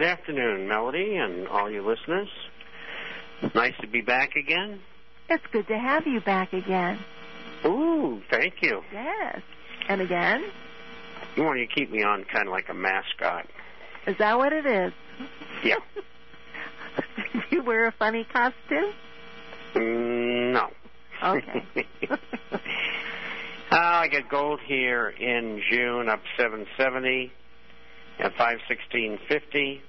Good afternoon, Melody, and all you listeners. Nice to be back again. It's good to have you back again. Ooh, thank you. Yes. And again? You want to keep me on kind of like a mascot. Is that what it is? Yeah. Do you wear a funny costume? No. Okay. I get gold here in June up 770 at 516.50,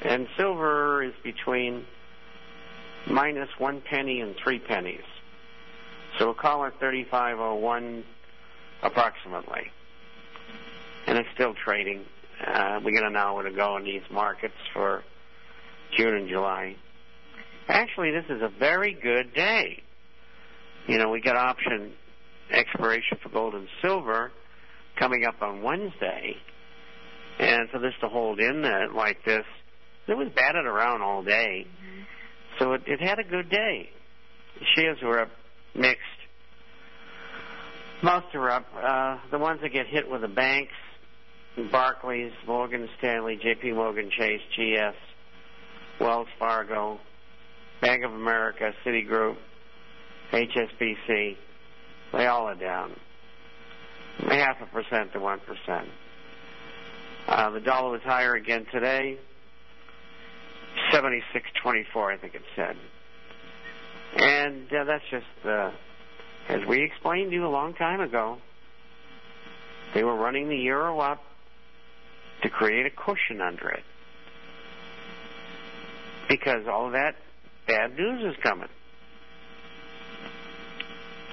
and silver is between minus 1 penny and 3 pennies. So we'll call it 35.01 approximately. And it's still trading. We got an hour to go in these markets for June and July. Actually, this is a very good day. You know, we got option expiration for gold and silver coming up on Wednesday. And for this to hold in there like this, it was batted around all day. Mm-hmm. So it had a good day. The shares were up mixed. Most are up. The ones that get hit were the banks, Barclays, Morgan Stanley, J.P. Morgan Chase, GS, Wells Fargo, Bank of America, Citigroup, HSBC. They all are down. 0.5% to 1%. The dollar was higher again today, 76.24, I think it said. And that's just, as we explained to you a long time ago, they were running the euro up to create a cushion under it. Because all of that bad news is coming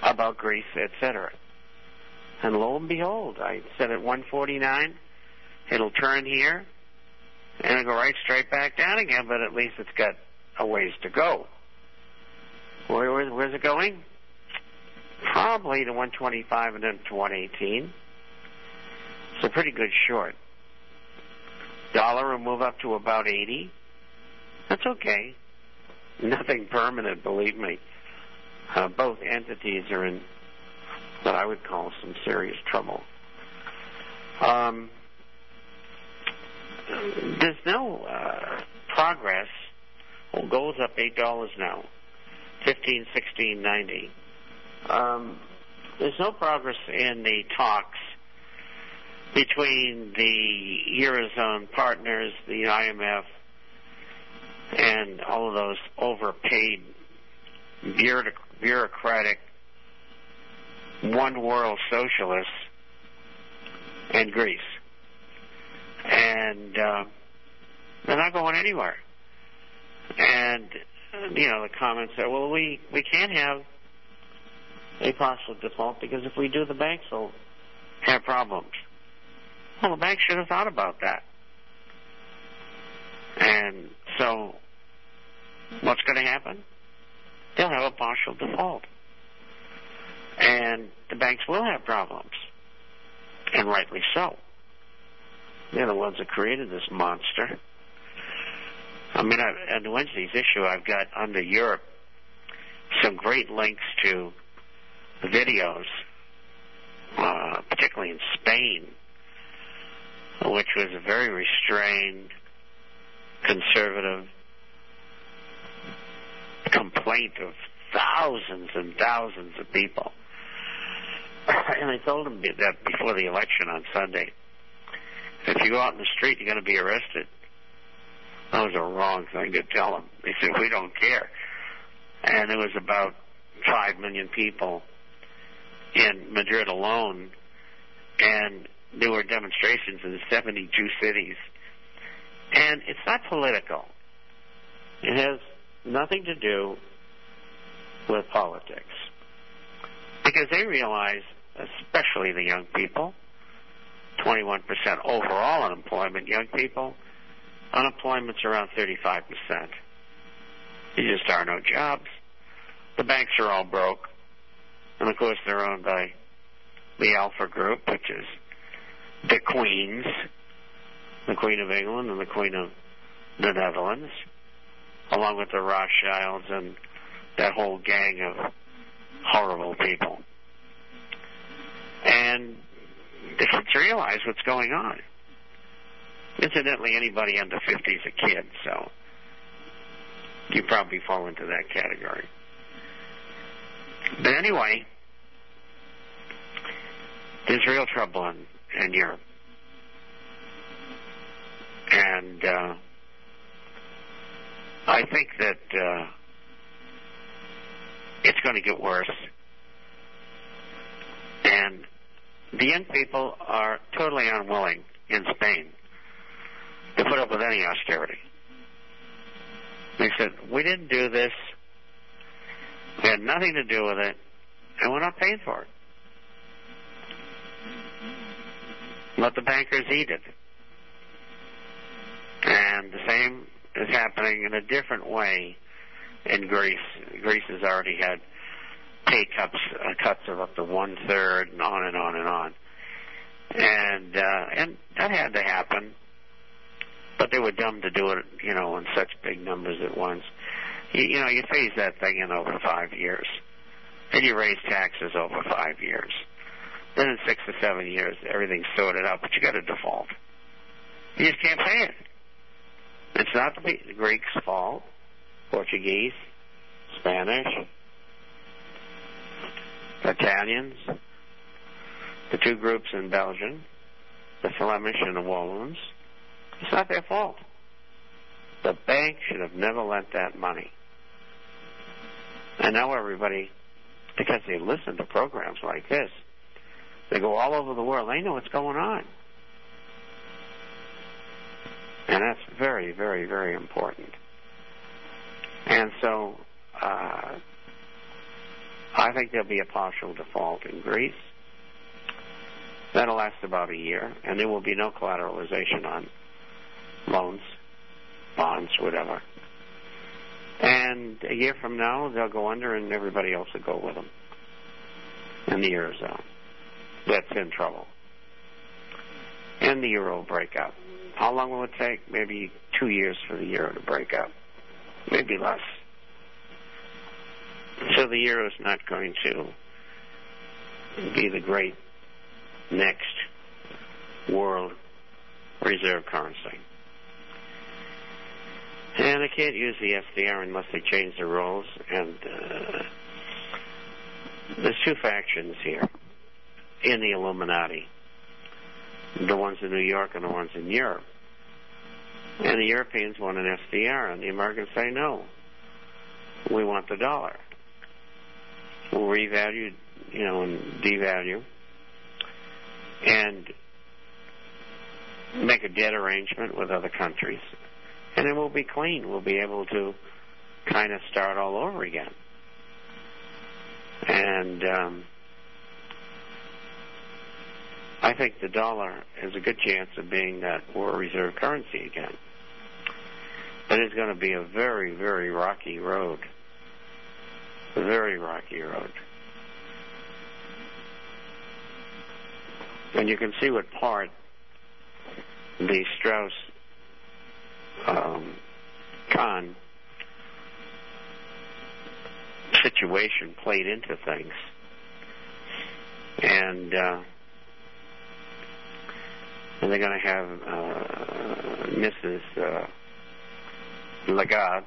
about Greece, etc. And lo and behold, I said at 149, it'll turn here, and it'll go right straight back down again, but at least it's got a ways to go. Where's it going? Probably to 125 and then to 118. It's a pretty good short. Dollar will move up to about 80. That's okay. Nothing permanent, believe me. Both entities are in what I would call some serious trouble. There's no progress. Well, gold's up $8 now, 16.90. There's no progress in the talks between the Eurozone partners, the IMF, and all of those overpaid bureaucratic one-world socialists and Greece. And they're not going anywhere. And, you know, the comments are, well, we can't have a partial default because if we do, the banks will have problems. Well, the banks should have thought about that. And so what's going to happen? They'll have a partial default. And the banks will have problems. And rightly so. They're the ones that created this monster. I mean, on Wednesday's issue, I've got under Europe some great links to videos, particularly in Spain, which was a very restrained, conservative complaint of thousands and thousands of people. And I told them that before the election on Sunday, if you go out in the street, you're going to be arrested. That was a wrong thing to tell them. They said, we don't care. And there was about 5 million people in Madrid alone, and there were demonstrations in 72 cities. And it's not political. It has nothing to do with politics. Because they realize, especially the young people, 21% overall unemployment, young people, unemployment's around 35%. There just are no jobs. The banks are all broke. And, of course, they're owned by the Alpha Group, which is the Queens, the Queen of England and the Queen of the Netherlands, along with the Rothschilds and that whole gang of horrible people. And they should realize what's going on. Incidentally, anybody under 50 is a kid, so you probably fall into that category. But anyway, there's real trouble in Europe. And I think that it's going to get worse. And the young people are totally unwilling in Spain to put up with any austerity. They said, we didn't do this. We had nothing to do with it, and we're not paying for it. Let the bankers eat it. And the same is happening in a different way in Greece. Greece has already had pay cuts of up to 1/3, and on and on and on. And that had to happen, but they were dumb to do it, in such big numbers at once. You phase that thing in over 5 years. Then you raise taxes over 5 years. Then in 6 to 7 years, everything's sorted out, but you got a default. You just can't pay it. It's not the Greeks' fault. Portuguese, Spanish, Italians, the two groups in Belgium, the Flemish and the Walloons. It's not their fault. The bank should have never lent that money. And now everybody, because they listen to programs like this, they go all over the world. They know what's going on. And that's very, very, very important. And so I think there'll be a partial default in Greece. That'll last about a year, and there will be no collateralization on loans, bonds, whatever. And a year from now, they'll go under, and everybody else will go with them in the Eurozone. That's in trouble. And the euro will break up. How long will it take? Maybe 2 years for the euro to break up. Maybe less. So the euro is not going to be the great next world reserve currency. And they can't use the SDR unless they change the rules. And there's two factions here in the Illuminati. The ones in New York and the ones in Europe. And the Europeans want an SDR, and the Americans say no. We want the dollar. We'll revalue, and devalue, and make a debt arrangement with other countries. And then we'll be clean. We'll be able to kind of start all over again. And I think the dollar has a good chance of being that world reserve currency again. But it's going to be a very, very rocky road. A very rocky road. And you can see what part the Strauss-Kahn situation played into things. And they're going to have Mrs. Lagarde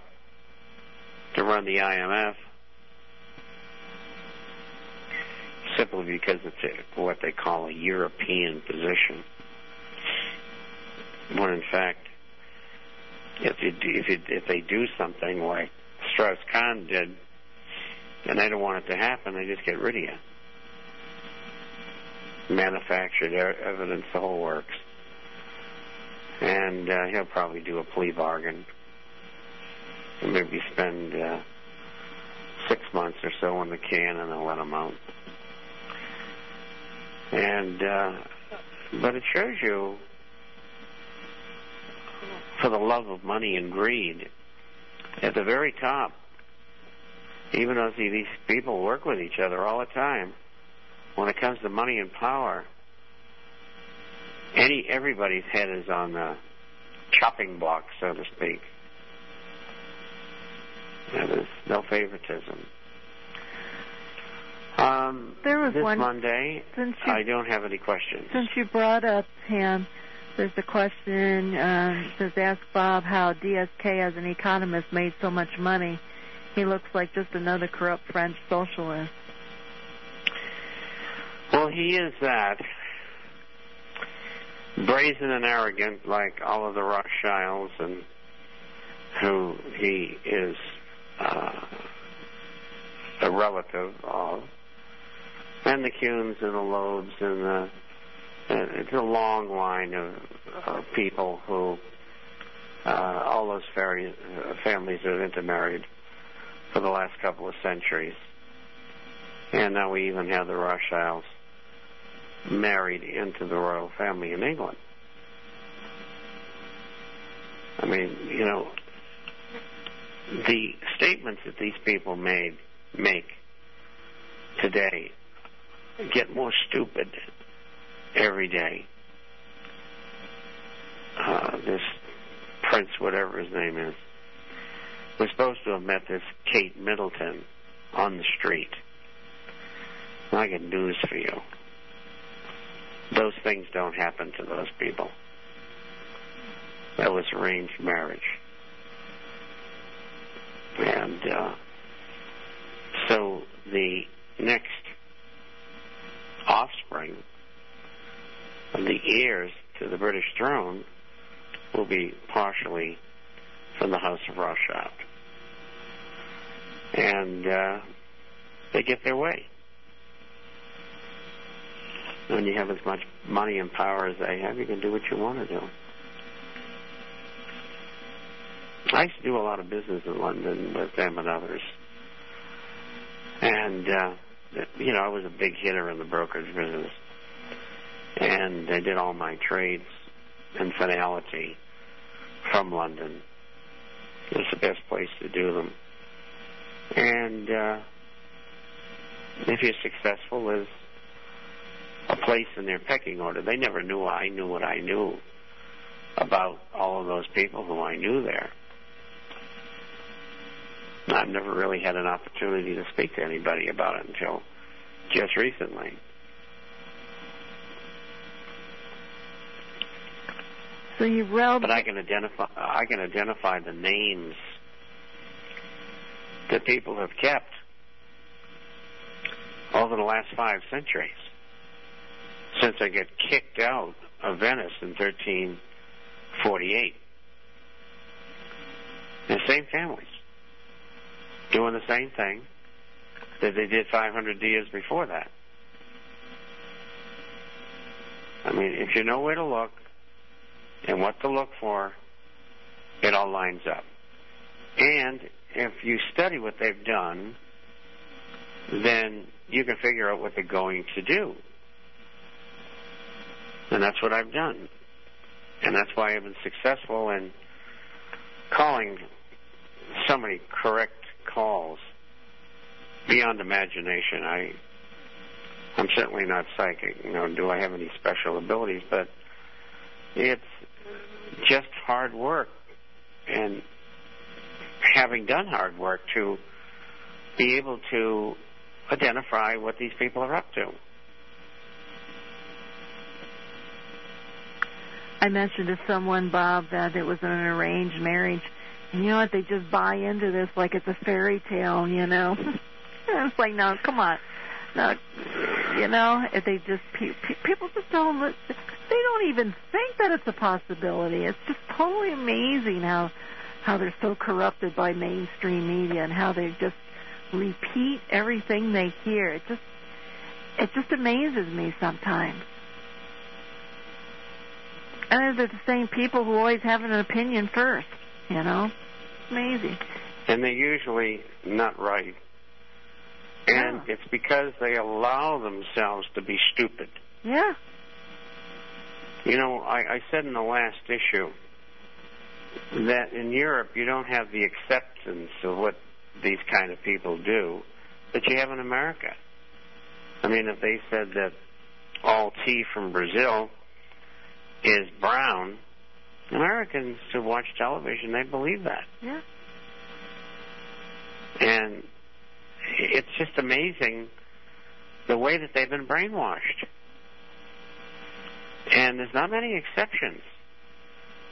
to run the IMF simply because it's what they call a European position. When in fact, if they do something like Strauss-Kahn did, and they don't want it to happen, they just get rid of you. Manufactured evidence, the whole works. And he'll probably do a plea bargain and maybe spend 6 months or so on the can, and they'll let him out. And but it shows you, for the love of money and greed, at the very top, even though these people work with each other all the time, when it comes to money and power, everybody's head is on the chopping block, so to speak. There's no favoritism. There was this one Monday, I don't have any questions. Since you brought up, Pam, There's a question, says, ask Bob how DSK as an economist made so much money. He looks like just another corrupt French socialist. Well, he is that. Brazen and arrogant like all of the Rothschilds, and who he is a relative of, and the Kuhns and the Loebs, and it's a long line of people who all those families have intermarried for the last couple of centuries. And now we even have the Rothschilds married into the royal family in England. I mean, you know, the statements that these people make today get more stupid every day. This Prince, whatever his name is, was supposed to have met this Kate Middleton on the street. I got news for you. Those things don't happen to those people. That was arranged marriage. And so the next offspring of the heirs to the British throne will be partially from the House of Rothschild. And they get their way. When you have as much money and power as they have, you can do what you want to do. I used to do a lot of business in London with them and others. And, you know, I was a big hitter in the brokerage business. And I did all my trades and finality from London. It was the best place to do them. And if you're successful, there's a place in their pecking order. They never knew I knew what I knew about all of those people who I knew there. I've never really had an opportunity to speak to anybody about it until just recently. So you read, but I can identify the names that people have kept over the last 5 centuries, since I got kicked out of Venice in 1348. The same families doing the same thing that they did 500 years before that. I mean, if you know where to look and what to look for, it all lines up. And if you study what they've done, then you can figure out what they're going to do. And that's what I've done. And that's why I've been successful in calling so many correct calls beyond imagination. I'm certainly not psychic, do I have any special abilities, but it's just hard work, and having done hard work to be able to identify what these people are up to. I mentioned to someone, Bob, that it was an arranged marriage. And you know what? They just buy into this like it's a fairy tale, And it's like, no, come on. No, if they just, people just don't, they don't even think that it's a possibility. It's just totally amazing how they're so corrupted by mainstream media and how they just repeat everything they hear. It just amazes me sometimes. And they're the same people who always have an opinion first, Amazing. And they're usually not right. And it's because they allow themselves to be stupid. Yeah. I said in the last issue that in Europe you don't have the acceptance of what these kind of people do that you have in America. I mean, if they said that all tea from Brazil is brown, Americans who watch television, they believe that. Yeah. And it's just amazing the way that they've been brainwashed. And there's not many exceptions.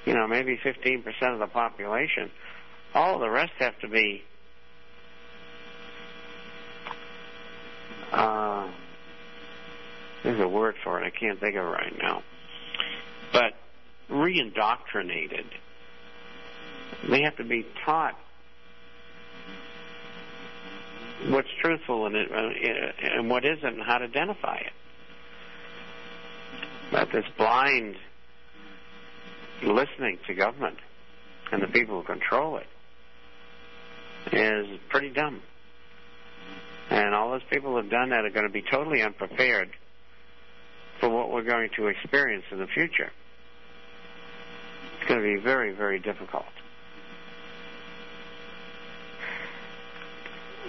Maybe 15% of the population. All of the rest have to be there's a word for it. I can't think of it right now. But re-indoctrinated. They have to be taught what's truthful and what isn't, and how to identify it. But this blind listening to government and the people who control it is pretty dumb. And all those people who have done that are going to be totally unprepared for what we're going to experience in the future. It's going to be very, very difficult.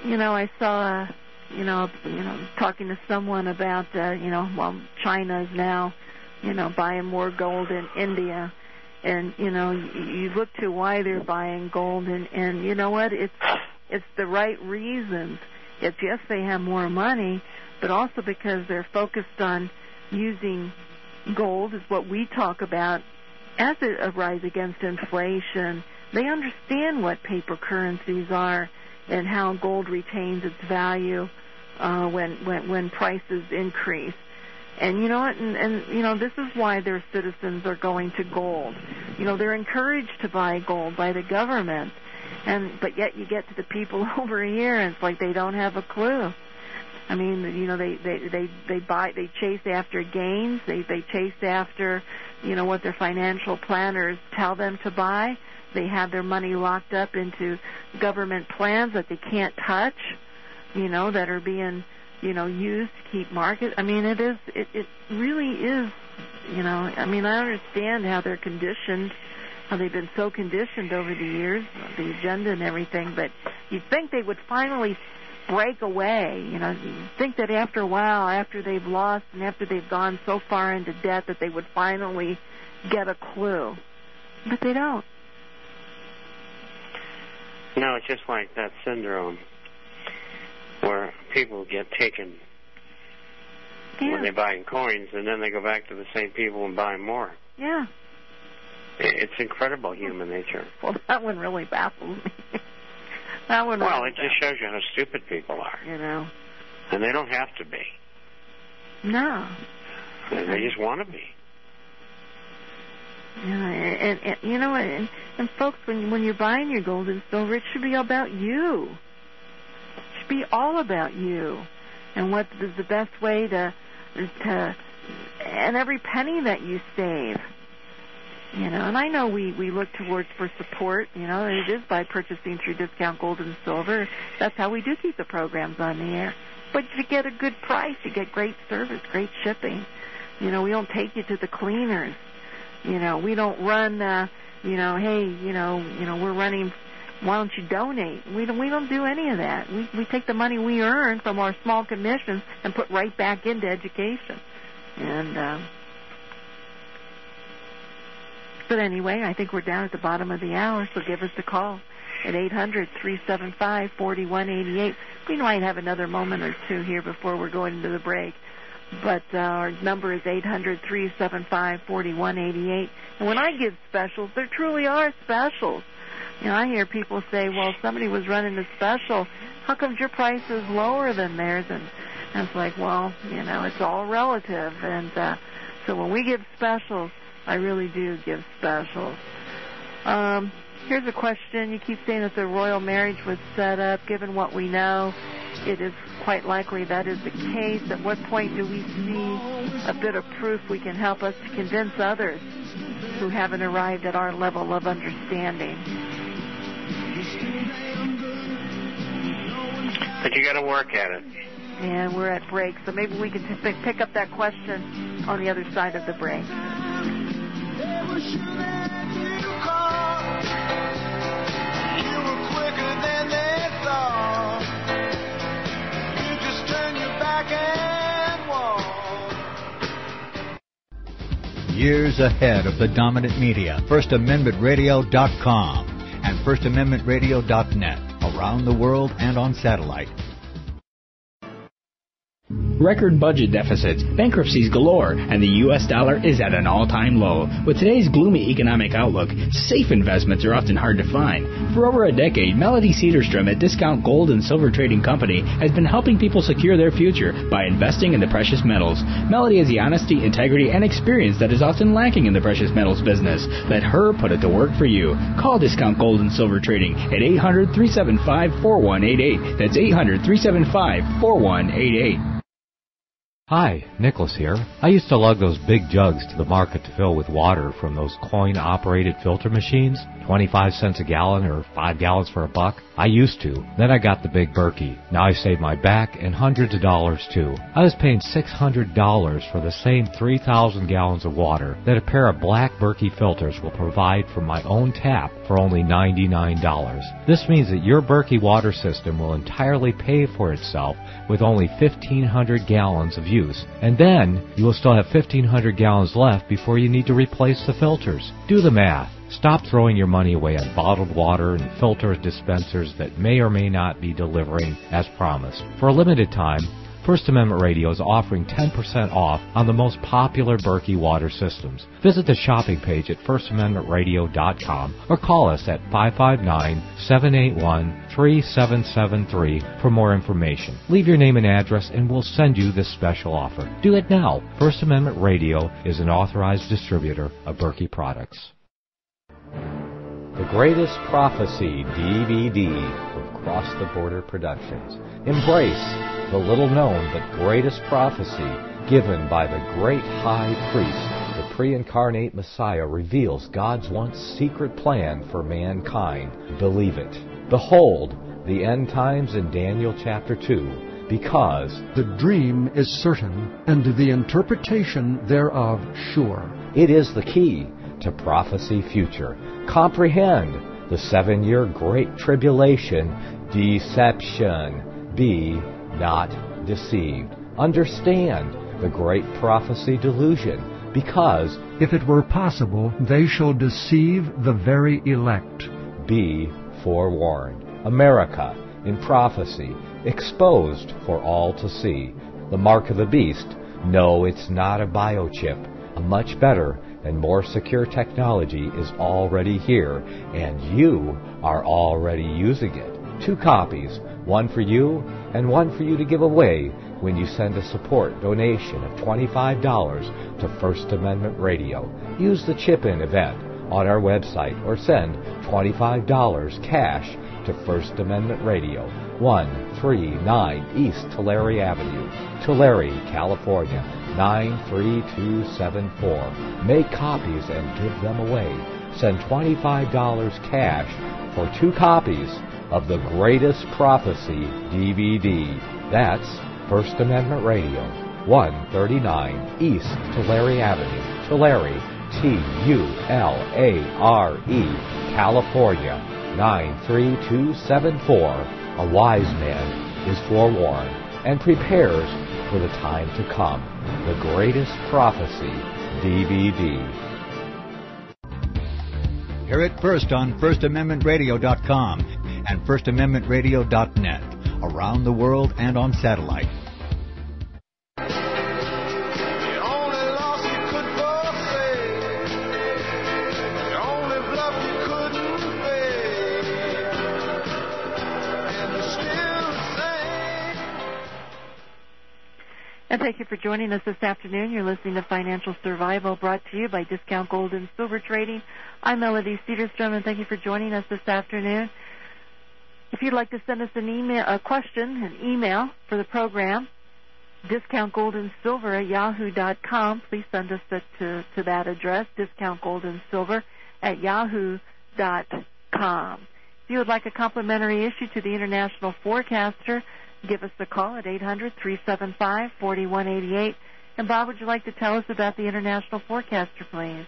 I saw, talking to someone about, China is now, buying more gold in India. And, you look to why they're buying gold, and you know what? It's the right reasons. It's, yes, they have more money, but also because they're focused on using gold, is what we talk about, as a rise against inflation. They understand what paper currencies are and how gold retains its value when prices increase. And you know what? And this is why their citizens are going to gold. They're encouraged to buy gold by the government, but yet you get to the people over here, and it's like they don't have a clue. I mean, they chase after gains. They chase after, what their financial planners tell them to buy. They have their money locked up into government plans that they can't touch, that are being, used to keep market. I mean, it really is, I understand how they're conditioned, how they've been so conditioned over the years, the agenda and everything, but you'd think they would finally break away. You'd think that after a while, after they've lost and after they've gone so far into debt, that they would finally get a clue. But they don't. No, it's just like that syndrome where people get taken when they buy coins, and then they go back to the same people and buy more. Yeah. It's incredible, human nature. Well, that one really baffles me. It just shows you how stupid people are. And they don't have to be. No. They just want to be. And folks, when you're buying your gold and silver, it should be about you. It should be all about you, and what is the best way to and every penny that you save. And I know we look towards for support. It is by purchasing through Discount Gold and Silver. That's how we do keep the programs on the air. But you get a good price, you get great service, great shipping. We don't take you to the cleaners. We don't run, we're running, why don't you donate? We don't do any of that. We take the money we earn from our small commissions and put right back into education. But anyway, I think we're down at the bottom of the hour, so give us a call at 800-375-4188. We might have another moment or two here before we're going into the break. But our number is 800-375-4188. And when I give specials, there truly are specials. I hear people say, well, somebody was running a special. How come your price is lower than theirs? And it's like, well, it's all relative. And so when we give specials, I really do give specials. Here's a question. You keep saying that the royal marriage was set up. Given what we know, it is quite likely that is the case. At what point do we see a bit of proof we can help us to convince others who haven't arrived at our level of understanding? But you got to work at it. And we're at break, so maybe we can pick up that question on the other side of the break. Years ahead of the dominant media, FirstAmendmentRadio.com and FirstAmendmentRadio.net, around the world and on satellite. Record budget deficits, bankruptcies galore, and the U.S. dollar is at an all-time low. With today's gloomy economic outlook, safe investments are often hard to find. For over a decade, Melody Cedarstrom at Discount Gold and Silver Trading Company has been helping people secure their future by investing in the precious metals. Melody has the honesty, integrity, and experience that is often lacking in the precious metals business. Let her put it to work for you. Call Discount Gold and Silver Trading at 800-375-4188. That's 800-375-4188. Hi, Nicholas here. I used to lug those big jugs to the market to fill with water from those coin-operated filter machines, 25 cents a gallon or 5 gallons for $1. I used to. Then I got the big Berkey. Now I save my back and hundreds of dollars too. I was paying $600 for the same 3,000 gallons of water that a pair of black Berkey filters will provide from my own tap for only $99. This means that your Berkey water system will entirely pay for itself with only 1,500 gallons of use. And then you will still have 1,500 gallons left before you need to replace the filters. Do the math. Stop throwing your money away on bottled water and filter dispensers that may or may not be delivering as promised. For a limited time, First Amendment Radio is offering 10% off on the most popular Berkey water systems. Visit the shopping page at firstamendmentradio.com or call us at 559-781-3773 for more information. Leave your name and address and we'll send you this special offer. Do it now. First Amendment Radio is an authorized distributor of Berkey products. The Greatest Prophecy DVD from Cross the Border Productions. Embrace the little-known but greatest prophecy given by the great high priest. The pre-incarnate Messiah reveals God's once secret plan for mankind. Believe it. Behold, the end times in Daniel chapter 2, because the dream is certain, and the interpretation thereof sure. It is the key to prophecy future. Comprehend the 7-year Great Tribulation deception. Be not deceived. Understand the great prophecy delusion, because if it were possible, they shall deceive the very elect. Be forewarned. America in prophecy, exposed for all to see. The mark of the beast. No, it's not a biochip. A much better and more secure technology is already here, and you are already using it. 2 copies, one for you and one for you to give away when you send a support donation of $25 to First Amendment Radio. Use the chip-in event on our website or send $25 cash to First Amendment Radio, 139 East Tulare Avenue, Tulare, California, 93274. Make copies and give them away. Send $25 cash for 2 copies of the Greatest Prophecy DVD. That's First Amendment Radio, 139 East Tulare Avenue, Tulare, Tulare, California, 93274. A wise man is forewarned and prepares for the time to come. The Greatest Prophecy DVD. Hear it first on FirstAmendmentRadio.com and FirstAmendmentRadio.net, around the world and on satellite. And thank you for joining us this afternoon. You're listening to Financial Survival, brought to you by Discount Gold and Silver Trading. I'm Melody Cedarstrom, and thank you for joining us this afternoon. If you'd like to send us an email for the program, discountgoldandsilver@yahoo.com. Please send us to that address, discountgoldandsilver@yahoo.com. If you would like a complimentary issue to the International Forecaster, give us a call at 800-375-4188. And Bob, would you like to tell us about the International Forecaster, please?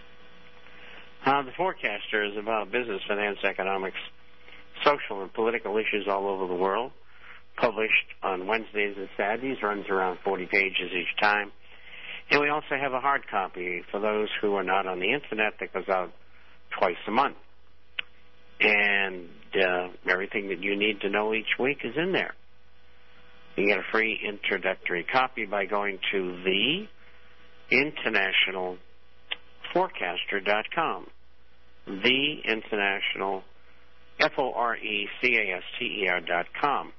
The Forecaster is about business, finance, economics, social and political issues all over the world. Published on Wednesdays and Saturdays, runs around 40 pages each time. And we also have a hard copy for those who are not on the Internet that goes out twice a month. And everything that you need to know each week is in there. You get a free introductory copy by going to theinternationalforecaster.com. Theinternational, FORECASTER.com.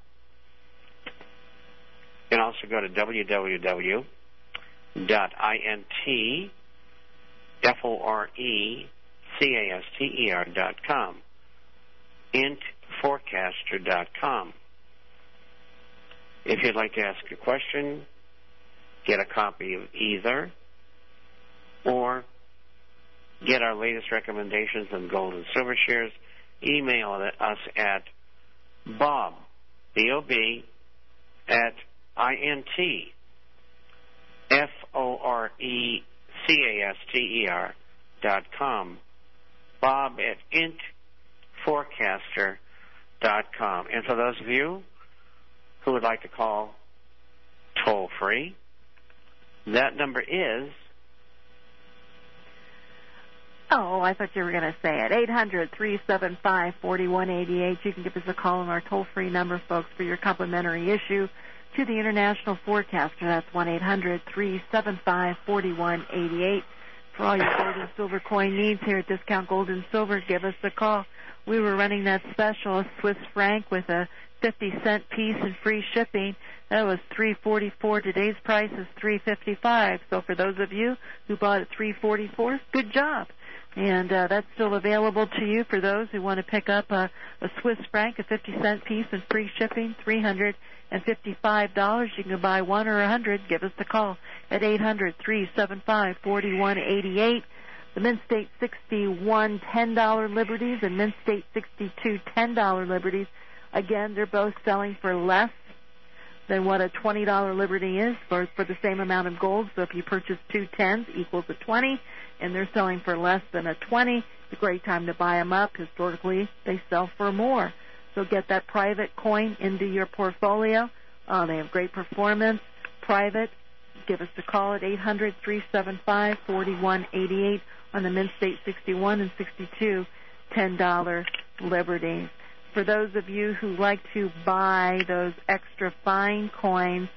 You can also go to www.intforecaster.com. intforecaster.com. If you'd like to ask a question, get a copy of either, or get our latest recommendations on gold and silver shares, email us at Bob, B-O-B, at INTFORECASTER.com. Bob at intforecaster.com. And for those of you who would like to call toll-free, that number is... Oh, I thought you were going to say it. 800-375-4188. You can give us a call on our toll-free number, folks, for your complimentary issue to the International Forecaster. That's 1-800-375-4188. For all your gold and silver coin needs here at Discount Gold and Silver, give us a call. We were running that special, a Swiss franc with a 50-cent piece and free shipping. That was $3.44. Today's price is $3.55. So for those of you who bought at $3.44, good job. And that's still available to you for those who want to pick up a Swiss franc, a 50-cent piece and free shipping, $355. You can buy one or 100. Give us a call at 800-375-4188. The Mint State 61 $10 Liberties and Mint State 62 $10 Liberties. Again, they're both selling for less than what a $20 Liberty is for the same amount of gold. So if you purchase two 10s equals a 20, and they're selling for less than a 20, it's a great time to buy them up. Historically, they sell for more. So get that private coin into your portfolio. They have great performance. Private. Give us a call at 800-375-4188 on the Mint State 61 and 62 $10 Liberties. For those of you who like to buy those extra fine coins,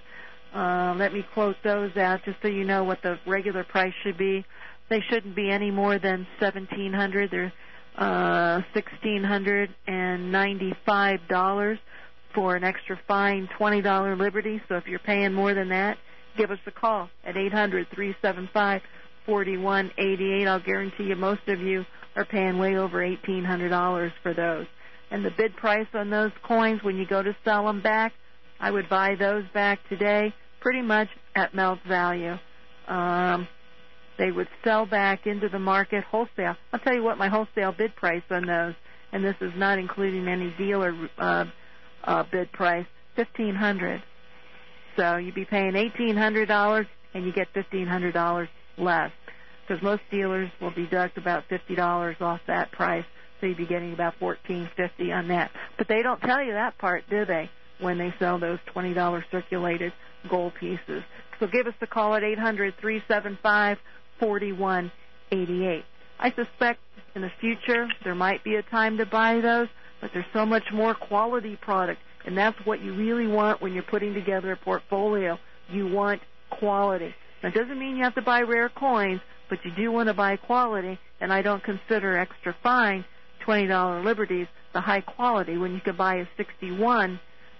let me quote those out just so you know what the regular price should be. They shouldn't be any more than $1,700. They're $1,695 for an extra fine $20 Liberty. So if you're paying more than that, give us a call at 800-375-4188. I'll guarantee you most of you are paying way over $1,800 for those. And the bid price on those coins, when you go to sell them back, I would buy those back today pretty much at melt value. They would sell back into the market wholesale. I'll tell you what my wholesale bid price on those, and this is not including any dealer bid price, $1,500. So you'd be paying $1,800 and you get $1,500 less, because most dealers will deduct about $50 off that price. So you'd be getting about $1,450 on that. But they don't tell you that part, do they, when they sell those $20 circulated gold pieces. So give us a call at 800-375-4188. I suspect in the future there might be a time to buy those, but there's so much more quality product, and that's what you really want when you're putting together a portfolio. You want quality. That doesn't mean you have to buy rare coins, but you do want to buy quality, and I don't consider extra fine $20 Liberties the high quality when you could buy a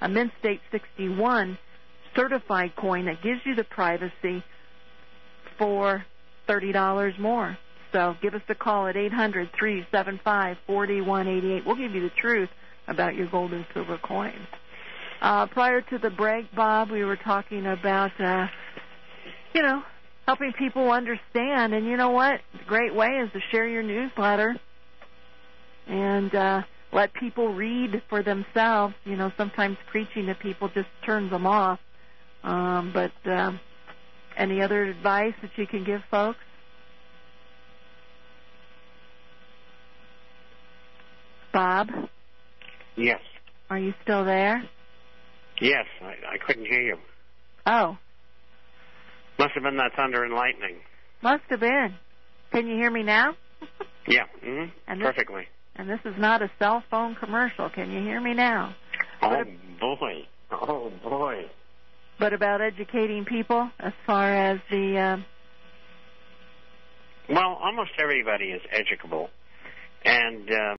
Mint State 61 certified coin that gives you the privacy for $30 more. So give us a call at 800-375-4188. We'll give you the truth about your gold and silver coins. Prior to the break, Bob, we were talking about, helping people understand. And you know what? A great way is to share your newsletter and let people read for themselves. Sometimes preaching to people just turns them off. But any other advice that you can give folks? Bob? Yes. Are you still there? Yes, I couldn't hear you. Oh. Must have been that thunder and lightning. Must have been. Can you hear me now? Yeah, perfectly. And this is not a cell phone commercial. Can you hear me now? Oh, boy. But about educating people as far as the... Well, almost everybody is educable. And